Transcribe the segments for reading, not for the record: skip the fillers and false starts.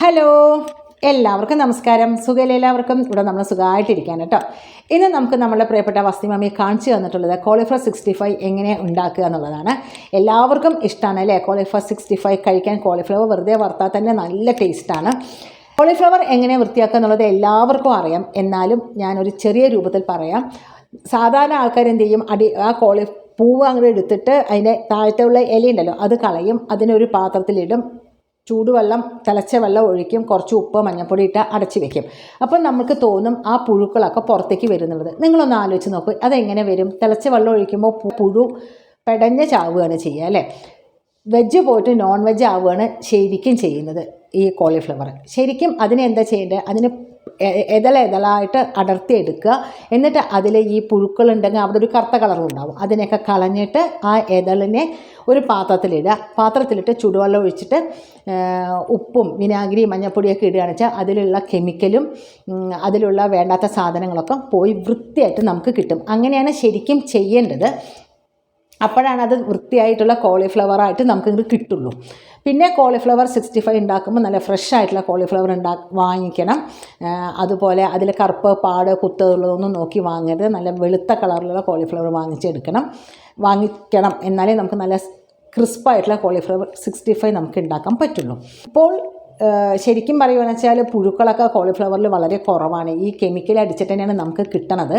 Hello, എല്ലാവർക്കും നമസ്കാരം. സുഖമല്ലേ എല്ലാവർക്കും? ഇവിടെ നമ്മൾ സുഖമായിട്ടിരിക്കാൻ കേട്ടോ. ഇന്ന് നമുക്ക് നമ്മുടെ പ്രിയപ്പെട്ട വസ്തി മമ്മി കാണിച്ചു തന്നിട്ടുള്ളത് കോളിഫ്ലവർ 65 എങ്ങനെ ഉണ്ടാക്കുക എന്നുള്ളതാണ്. എല്ലാവർക്കും ഇഷ്ടമാണ് അല്ലേ കോളിഫ്ലവർ 65 കഴിക്കാൻ. കോളിഫ്ലവർ വെറുതെ വറുത്താൽ തന്നെ നല്ല ടേസ്റ്റാണ്. കോളിഫ്ലവർ എങ്ങനെ വൃത്തിയാക്കുക എന്നുള്ളത് എല്ലാവർക്കും അറിയാം. എന്നാലും ഞാനൊരു ചെറിയ രൂപത്തിൽ പറയാം. സാധാരണ ആൾക്കാർ എന്ത് ചെയ്യും, പൂവ് അങ്ങോട്ട് എടുത്തിട്ട് അതിൻ്റെ താഴത്തുള്ള ഇലയുണ്ടല്ലോ അത് കളയും. അതിനൊരു പാത്രത്തിലിടും, ചൂടുവെള്ളം തിളച്ച വെള്ളം ഒഴിക്കും, കുറച്ച് ഉപ്പ് മഞ്ഞൾപ്പൊടി ഇട്ട് അടച്ച് വെക്കും. അപ്പം നമുക്ക് തോന്നും ആ പുഴുക്കളൊക്കെ പുറത്തേക്ക് വരുന്നുള്ളത്. നിങ്ങളൊന്ന് ആലോചിച്ച് നോക്കൂ, അതെങ്ങനെ വരും? തിളച്ച വെള്ളം ഒഴിക്കുമ്പോൾ പുഴു പെടഞ്ഞ് ചാവുകയാണ് ചെയ്യുക അല്ലേ. വെജ് പോയിട്ട് നോൺ വെജ് ആവുകയാണ് ശരിക്കും ചെയ്യുന്നത് ഈ കോളിഫ്ലവർ. ശരിക്കും അതിന് എന്താ ചെയ്യേണ്ടത്? അതിന് ഇതളായിട്ട് അടർത്തിയെടുക്കുക. എന്നിട്ട് അതിൽ ഈ പുഴുക്കളുണ്ടെങ്കിൽ അവിടെ ഒരു കറുത്ത കളറുണ്ടാവും. അതിനെയൊക്കെ കളഞ്ഞിട്ട് ആ ഇതളിനെ ഒരു പാത്രത്തിലിടുക. പാത്രത്തിലിട്ട് ചുടുവെള്ളം ഒഴിച്ചിട്ട് ഉപ്പും വിനാഗിരി മഞ്ഞൾപ്പൊടിയൊക്കെ ഇടുകയാണെന്ന് വെച്ചാൽ അതിലുള്ള കെമിക്കലും അതിലുള്ള വേണ്ടാത്ത സാധനങ്ങളൊക്കെ പോയി വൃത്തിയായിട്ട് നമുക്ക് കിട്ടും. അങ്ങനെയാണ് ശരിക്കും ചെയ്യേണ്ടത്. അപ്പോഴാണ് അത് വൃത്തിയായിട്ടുള്ള കോളിഫ്ലവറായിട്ട് നമുക്കിത് കിട്ടുള്ളൂ. പിന്നെ കോളിഫ്ലവർ 65 ഉണ്ടാക്കുമ്പോൾ നല്ല ഫ്രഷ് ആയിട്ടുള്ള കോളിഫ്ലവർ വാങ്ങിക്കണം. അതുപോലെ അതിൽ കറുപ്പ് പാട് കുത്തുള്ളതൊന്നും നോക്കി വാങ്ങരുത്. നല്ല വെളുത്ത കളറിലുള്ള കോളിഫ്ലവർ വാങ്ങിക്കണം. എന്നാലേ നമുക്ക് നല്ല ക്രിസ്പായിട്ടുള്ള കോളിഫ്ലവർ 65 നമുക്ക് ഉണ്ടാക്കാൻ പറ്റുള്ളൂ. ഇപ്പോൾ ശരിക്കും പറയുകയെന്ന് വെച്ചാൽ പുഴുക്കളൊക്കെ കോളിഫ്ലവറിൽ വളരെ കുറവാണ്. ഈ കെമിക്കൽ അടിച്ചിട്ട് തന്നെയാണ് നമുക്ക് കിട്ടണത്.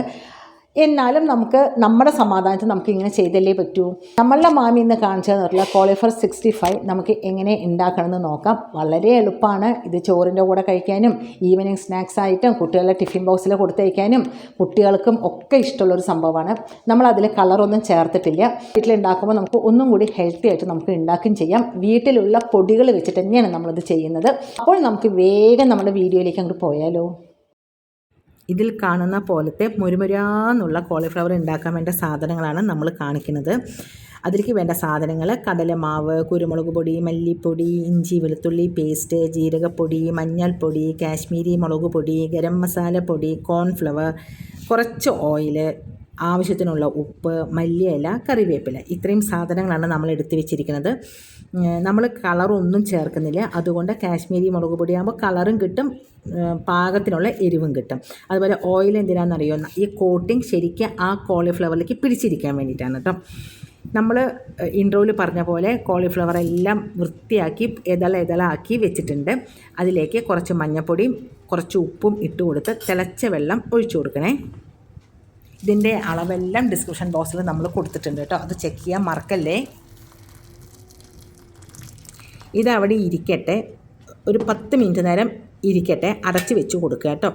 എന്നാലും നമുക്ക് നമ്മുടെ സമാധാനത്തിൽ നമുക്ക് ഇങ്ങനെ ചെയ്തല്ലേ പറ്റൂ. നമ്മളുടെ മാമി ഇന്ന് കാണിച്ചു തന്നിട്ടുള്ള കോളിഫ്ലവർ 65 നമുക്ക് എങ്ങനെ ഉണ്ടാക്കണമെന്ന് നോക്കാം. വളരെ എളുപ്പമാണ്. ഇത് ചോറിൻ്റെ കൂടെ കഴിക്കാനും ഈവനിങ് സ്നാക്സ് ആയിട്ടും കുട്ടികളുടെ ടിഫിൻ ബോക്സിൽ കൊടുത്തയക്കാനും കുട്ടികൾക്കും ഒക്കെ ഇഷ്ടമുള്ളൊരു സംഭവമാണ്. നമ്മളതിൽ കളറൊന്നും ചേർത്തിട്ടില്ല. വീട്ടിലുണ്ടാക്കുമ്പോൾ നമുക്ക് ഒന്നും കൂടി ഹെൽത്തി ആയിട്ട് നമുക്ക് ഉണ്ടാക്കുകയും ചെയ്യാം. വീട്ടിലുള്ള പൊടികൾ വെച്ചിട്ട് തന്നെയാണ് നമ്മളിത് ചെയ്യുന്നത്. അപ്പോൾ നമുക്ക് വേഗം നമ്മുടെ വീഡിയോയിലേക്ക് അങ്ങോട്ട് പോയാലോ. ഇതിൽ കാണുന്ന പോലത്തെ മുരുമുരാന്നുള്ള കോളിഫ്ലവർ ഉണ്ടാക്കാൻ വേണ്ട സാധനങ്ങളാണ് നമ്മൾ കാണിക്കുന്നത്. അതിലേക്ക് വേണ്ട സാധനങ്ങൾ: കടലമാവ്, കുരുമുളക് പൊടി, മല്ലിപ്പൊടി, ഇഞ്ചി വെളുത്തുള്ളി പേസ്റ്റ്, ജീരകപ്പൊടി, മഞ്ഞൾപ്പൊടി, കാശ്മീരി മുളക് പൊടി, ഗരം മസാല പൊടി, കോൺഫ്ലവർ, കുറച്ച് ഓയിൽ, ആവശ്യത്തിനുള്ള ഉപ്പ്, മല്ലിയില, കറിവേപ്പില. ഇത്രയും സാധനങ്ങളാണ് നമ്മൾ എടുത്തു വെച്ചിരിക്കുന്നത്. നമ്മൾ കളറൊന്നും ചേർക്കുന്നില്ല. അതുകൊണ്ട് കാശ്മീരി മുളക് പൊടിയാകുമ്പോൾ കളറും കിട്ടും, പാകത്തിനുള്ള എരിവും കിട്ടും. അതുപോലെ ഓയിൽ എന്തിനാണെന്നറിയോ? ഈ കോട്ടിങ് ശരിക്കും ആ കോളിഫ്ലവറിലേക്ക് പിടിച്ചിരിക്കാൻ വേണ്ടിയിട്ടാണ് കേട്ടോ. നമ്മൾ ഇൻട്രോയിൽ പറഞ്ഞ പോലെ കോളിഫ്ലവർ എല്ലാം വൃത്തിയാക്കി ഇതളാക്കി വെച്ചിട്ടുണ്ട്. അതിലേക്ക് കുറച്ച് മഞ്ഞൾപ്പൊടിയും കുറച്ച് ഉപ്പും ഇട്ട് കൊടുത്ത് തിളച്ച വെള്ളം ഒഴിച്ചു കൊടുക്കണേ. ഇതിൻ്റെ അളവെല്ലാം ഡിസ്ക്രിപ്ഷൻ ബോക്സിൽ നമ്മൾ കൊടുത്തിട്ടുണ്ട് കേട്ടോ, അത് ചെക്ക് ചെയ്യാൻ മറക്കല്ലേ. ഇതവിടെ ഇരിക്കട്ടെ, ഒരു 10 മിനിറ്റ് നേരം ഇരിക്കട്ടെ, അടച്ച് വെച്ച് കൊടുക്കുക കേട്ടോ.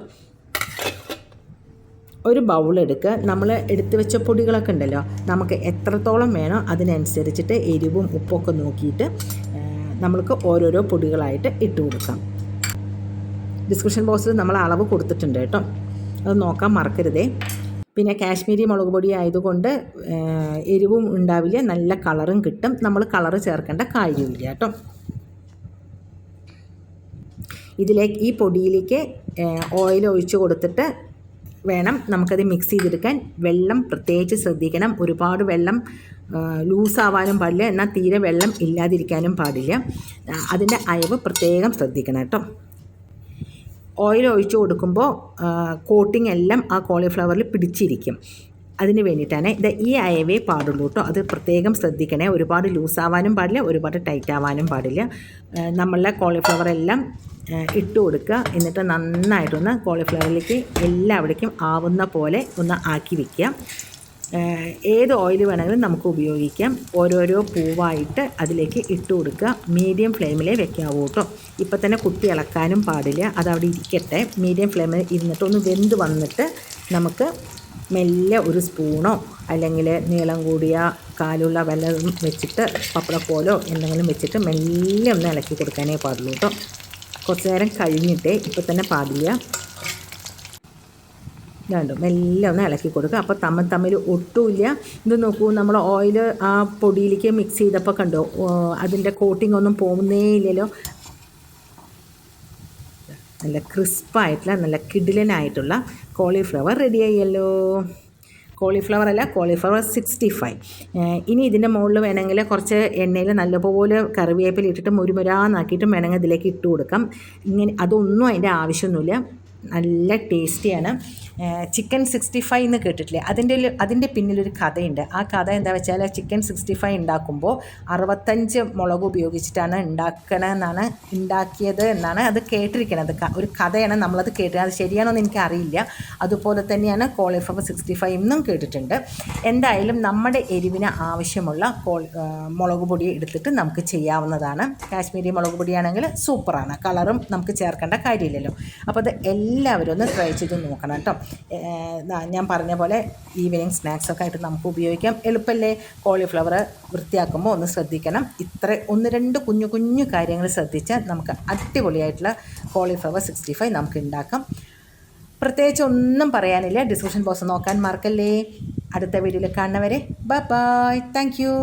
ഒരു ബൗൾ എടുക്കുക. നമ്മൾ എടുത്ത് വെച്ച പൊടികളൊക്കെ ഉണ്ടല്ലോ, നമുക്ക് എത്രത്തോളം വേണോ അതിനനുസരിച്ചിട്ട് എരിവും ഉപ്പൊക്കെ നോക്കിയിട്ട് നമ്മൾക്ക് ഓരോരോ പൊടികളായിട്ട് ഇട്ട് കൊടുക്കാം. ഡിസ്ക്രിപ്ഷൻ ബോക്സിൽ നമ്മൾ അളവ് കൊടുത്തിട്ടുണ്ട് കേട്ടോ, അത് നോക്കാൻ മറക്കരുതേ. പിന്നെ കാശ്മീരി മുളക് പൊടി ആയതുകൊണ്ട് എരിവും ഉണ്ടാവില്ല, നല്ല കളറും കിട്ടും. നമ്മൾ കളറ് ചേർക്കേണ്ട കാര്യമില്ല കേട്ടോ. ഈ പൊടിയിലേക്ക് ഓയിൽ ഒഴിച്ച് കൊടുത്തിട്ട് വേണം നമുക്കത് മിക്സ് ചെയ്തെടുക്കാൻ. വെള്ളം പ്രത്യേകിച്ച് ശ്രദ്ധിക്കണം. ഒരുപാട് വെള്ളം ലൂസാവാനും പാടില്ല, എന്നാൽ തീരെ വെള്ളം ഇല്ലാതിരിക്കാനും പാടില്ല. അതിൻ്റെ അയവ് പ്രത്യേകം ശ്രദ്ധിക്കണം കേട്ടോ. ഓയിൽ ഒഴിച്ച് കൊടുക്കുമ്പോൾ കോട്ടിങ് എല്ലാം ആ കോളിഫ്ലവറിൽ പിടിച്ചിരിക്കും. അതിന് വേണ്ടിയിട്ടാണ് ഈ അയവേ പാടുള്ളൂ കേട്ടോ. അത് പ്രത്യേകം ശ്രദ്ധിക്കണേ. ഒരുപാട് ലൂസാവാനും പാടില്ല, ഒരുപാട് ടൈറ്റ് ആവാനും പാടില്ല. നമ്മളുടെ കോളിഫ്ലവർ എല്ലാം ഇട്ട് കൊടുക്കുക. എന്നിട്ട് നന്നായിട്ടൊന്ന് കോളിഫ്ലവറിലേക്ക് എല്ലാവിടേക്കും ആവുന്ന പോലെ ഒന്ന് ആക്കി വയ്ക്കുക. ഏത് ഓയിൽ വേണമെങ്കിലും നമുക്ക് ഉപയോഗിക്കാം. ഓരോരോ പൂവായിട്ട് അതിലേക്ക് ഇട്ട് കൊടുക്കുക. മീഡിയം ഫ്ലെയിമിലേ വെക്കാവൂ കേട്ടോ. ഇപ്പം തന്നെ കുത്തി ഇളക്കാനും പാടില്ല, അതവിടെ ഇരിക്കട്ടെ. മീഡിയം ഫ്ലെയിമിൽ ഇരുന്നിട്ടൊന്ന് വെന്ത് വന്നിട്ട് നമുക്ക് മെല്ലെ ഒരു സ്പൂണോ അല്ലെങ്കിൽ നീളം കൂടിയ കാലുള്ള വല്ലതും വെച്ചിട്ട് പപ്പടക്കോലോ എന്തെങ്കിലും വെച്ചിട്ട് മെല്ലെ ഒന്ന് ഇളക്കി കൊടുക്കാനേ പാടുള്ളൂ കേട്ടോ. കുറച്ച് നേരം കഴിഞ്ഞിട്ടേ, ഇപ്പം തന്നെ പാടില്ല. രണ്ടും മെല്ലെ ഒന്ന് ഇളക്കി കൊടുക്കുക. അപ്പോൾ തമ്മിൽ ഒട്ടുമില്ല. ഇത് നോക്കൂ, നമ്മൾ ഓയിൽ ആ പൊടിയിലേക്ക് മിക്സ് ചെയ്തപ്പോൾ കണ്ടോ, അതിൻ്റെ കോട്ടിംഗ് ഒന്നും പോകുന്നേ ഇല്ലല്ലോ. നല്ല ക്രിസ്പായിട്ടുള്ള നല്ല കിടിലനായിട്ടുള്ള കോളിഫ്ലവർ റെഡി ആയല്ലോ. കോളിഫ്ലവർ അല്ല, കോളിഫ്ലവർ 65. ഇനി ഇതിൻ്റെ മുകളിൽ വേണമെങ്കിൽ കുറച്ച് എണ്ണയിൽ നല്ലപോലെ കറിവേപ്പില ഇട്ടിട്ട് മുരുമുരാന്നാക്കിയിട്ടും വേണമെങ്കിൽ ഇതിലേക്ക് ഇട്ട് കൊടുക്കാം. ഇങ്ങനെ അതൊന്നും അതിൻ്റെ ആവശ്യമൊന്നുമില്ല. നല്ല ടേസ്റ്റിയാണ്. ചിക്കൻ 65 എന്ന് കേട്ടിട്ടില്ലേ? അതിൻ്റെ പിന്നിലൊരു കഥയുണ്ട്. ആ കഥ എന്താ വെച്ചാൽ, ചിക്കൻ 65 ഉണ്ടാക്കുമ്പോൾ 65 മുളക് ഉപയോഗിച്ചിട്ടാണ് ഉണ്ടാക്കിയത് എന്നാണ് അത് കേട്ടിരിക്കുന്നത്. ഒരു കഥയാണ്, നമ്മളത് കേട്ടത്. അത് ശരിയാണോ എന്ന് എനിക്കറിയില്ല. അതുപോലെ തന്നെയാണ് കോളിഫ്ലവർ 65 എന്നും കേട്ടിട്ടുണ്ട്. എന്തായാലും നമ്മുടെ എരിവിന് ആവശ്യമുള്ള മുളക് പൊടി എടുത്തിട്ട് നമുക്ക് ചെയ്യാവുന്നതാണ്. കാശ്മീരി മുളക് പൊടിയാണെങ്കിൽ സൂപ്പറാണ്. കളറും നമുക്ക് ചേർക്കേണ്ട കാര്യമില്ലല്ലോ. അപ്പോൾ അത് എല്ലാവരും ഒന്ന് ട്രൈ ചെയ്ത് നോക്കണം കേട്ടോ. ഞാൻ പറഞ്ഞ പോലെ ഈവനിങ് സ്നാക്സൊക്കെ ആയിട്ട് നമുക്ക് ഉപയോഗിക്കാം. എളുപ്പമല്ലേ? കോളിഫ്ലവർ വൃത്തിയാക്കുമ്പോൾ ഒന്ന് ശ്രദ്ധിക്കണം. 1-2 കുഞ്ഞു കുഞ്ഞു കാര്യങ്ങൾ ശ്രദ്ധിച്ചാൽ നമുക്ക് അടിപൊളിയായിട്ടുള്ള കോളിഫ്ലവർ 65 നമുക്ക് ഉണ്ടാക്കാം. പ്രത്യേകിച്ച് ഒന്നും പറയാനില്ല. ഡിസ്ക്രിപ്ഷൻ ബോക്സ് നോക്കാൻ മറക്കല്ലേ. അടുത്ത വീഡിയോയിൽ കാണുന്നവരെ ബൈ ബൈ. Thank you.